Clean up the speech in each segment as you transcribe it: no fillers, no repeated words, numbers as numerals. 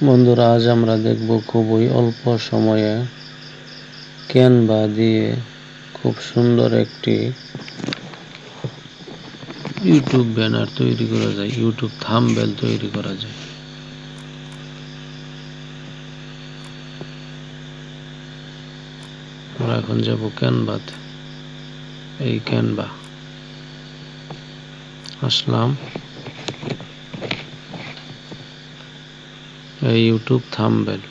বন্ধুরা, আজ আমরা দেখব খুবই অল্প সময়ে ক্যানভা দিয়ে খুব সুন্দর একটি ইউটিউব ব্যানার তৈরি করা যায়, ইউটিউব থাম্বনেল তৈরি করা যায়। আমরা এখন যাব ক্যানভাতে। এই ক্যানভা আসলাম, এই ইউটিউব থাম্বনেল।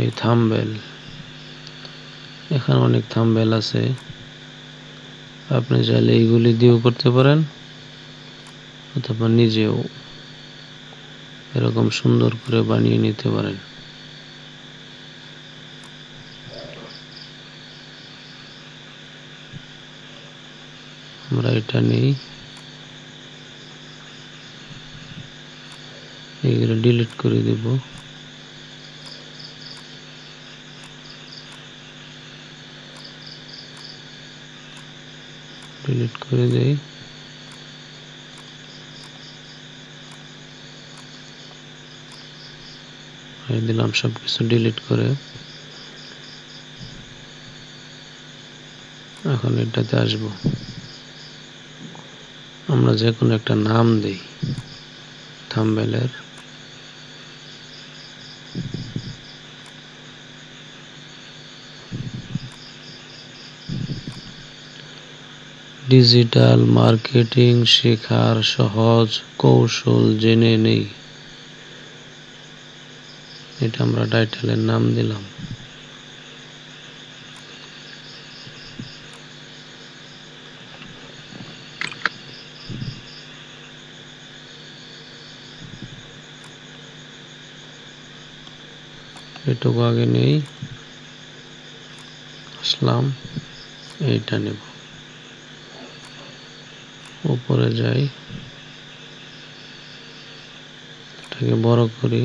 এই থাম্বনেল, এখানে অনেক থাম্বনেল আছে, আপনি চাইলে এইগুলি দিয়েও করতে পারেন অথবা নিজেও এরকম সুন্দর করে বানিয়ে নিতে পারেন। আমরা এটা নেই, এগুলো ডিলিট করে দেব। ডিলিট করে দেই। দিলাম সবকিছু ডিলিট করে। এখন এটাতে আসব, আমরা যে কোনো একটা নাম দেই থাম্বনেলের। ডিজিটাল মার্কেটিং শেখার সহজ কৌশল জেনে নেই। এটা আমরা টাইটেলের নাম দিলাম। এটুকু আগে নেই, আসলাম, এইটা নেব, উপরে যাই, এটাকে বড় করি,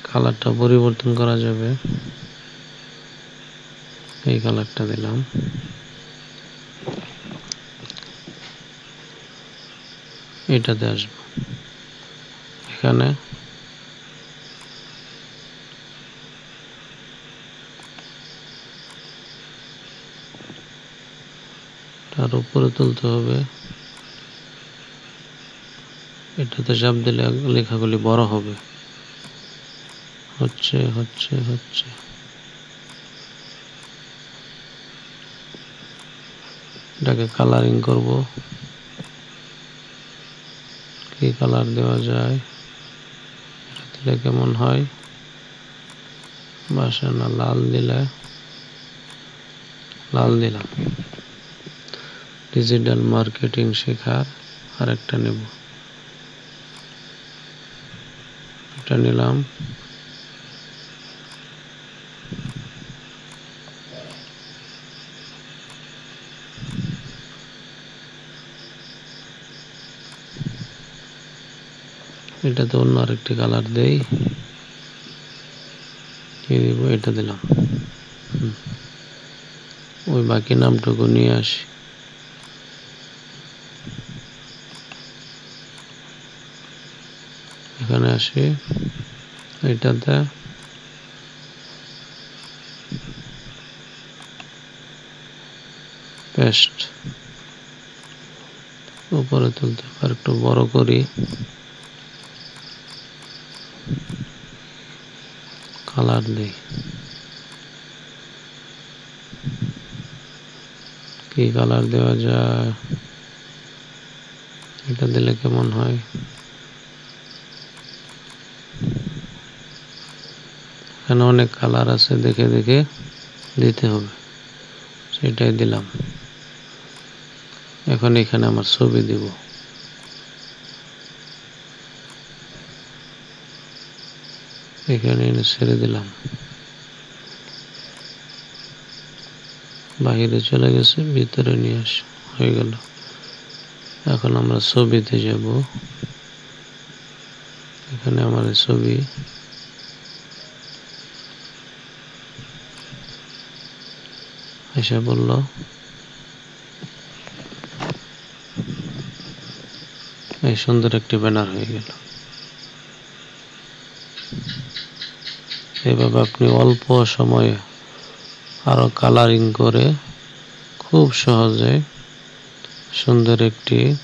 কালারটা পরিবর্তন করা যাবে, এই কালারটা দিলাম। এটাতে আসব, এখানে তার উপরে তুলতে হবে। এটাতে চাপ দিলে লেখাগুলি বড় হবে। হচ্ছে হচ্ছে হচ্ছে এটাকে কালারিং করব। কি কালার দেওয়া যায়, এটা দিলে কেমন হয়? বাসা না, লাল দিলে, লাল দিলাম। ডিজিটাল মার্কেটিং শেখার আরেকটা নেব, এটা নিলাম। এটাতে অন্য আরেকটি কালার দেই, কি দিব? এটা দিলাম। ওই বাকি নামটুকু নিয়ে আসি। এখানে আসি, এটাতে পেস্ট, উপরে তুলতে আর একটু বড় করি, কালার দেই। কি কালার দেওয়া যায়, এটা দিলে কেমন হয়? এখানে অনেক কালার আছে, দেখে দেখে দিতে হবে, সেটাই দিলাম। এখন এখানে আমার ছবি দিব, এখানে এনে ছেড়ে দিলাম, বাহিরে চলে গেছে, ভিতরে নিয়ে আসি, হয়ে গেল। এখন আমরা ছবিতে যাব, এখানে আমার ছবি, এসে বলল। এই সুন্দর একটি ব্যানার হয়ে গেল। এভাবে আপনি অল্প সময়ে আরো কালারিং করে খুব সহজে সুন্দর একটি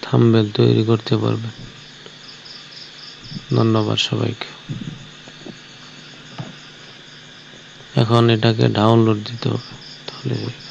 থাম্বনেল তৈরি করতে পারবেন। ধন্যবাদ সবাইকে। এখন এটাকে ডাউনলোড দিতে হবে, তাহলে